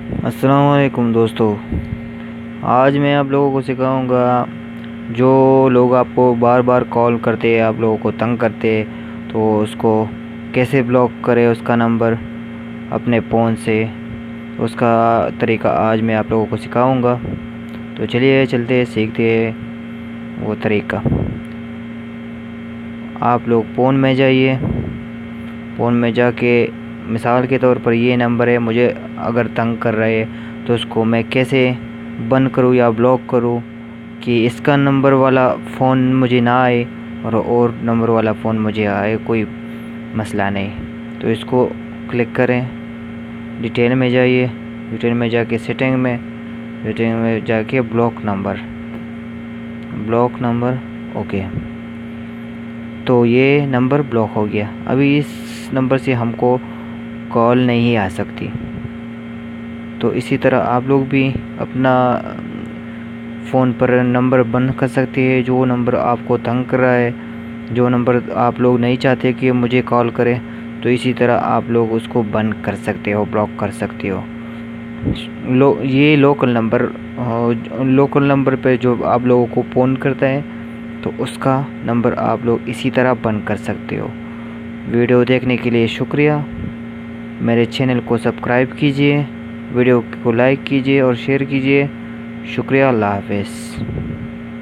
अस्सलाम वालेकुम दोस्तों। आज मैं आप लोगों को सिखाऊंगा, जो लोग आपको बार बार कॉल करते हैं, आप लोगों को तंग करते हैं, तो उसको कैसे ब्लॉक करें उसका नंबर अपने फ़ोन से। उसका तरीका आज मैं आप लोगों को सिखाऊंगा। तो चलिए चलते हैं, सीखते हैं वो तरीका। आप लोग फ़ोन में जाइए। फ़ोन में जाके मिसाल के तौर पर ये नंबर है, मुझे अगर तंग कर रहे हैं तो उसको मैं कैसे बंद करूँ या ब्लॉक करूँ कि इसका नंबर वाला फ़ोन मुझे ना आए और नंबर वाला फ़ोन मुझे आए, कोई मसला नहीं। तो इसको क्लिक करें, डिटेल में जाइए, डिटेल में जाके सेटिंग में जाके ब्लॉक नंबर ओके। तो ये नंबर ब्लॉक हो गया। अभी इस नंबर से हमको कॉल नहीं आ सकती। तो इसी तरह आप लोग भी अपना फ़ोन पर नंबर बंद कर सकते हैं, जो नंबर आपको तंग कर रहा है, जो नंबर आप लोग नहीं चाहते कि मुझे कॉल करें। तो इसी तरह आप लोग उसको बंद कर सकते हो, ब्लॉक कर सकते हो। ये लोकल नंबर पे जो आप लोगों को फ़ोन करता है, तो उसका नंबर आप लोग इसी तरह बंद कर सकते हो। वीडियो देखने के लिए शुक्रिया। मेरे चैनल को सब्सक्राइब कीजिए, वीडियो को लाइक कीजिए और शेयर कीजिए। शुक्रिया, अल्लाह हाफ़िज़।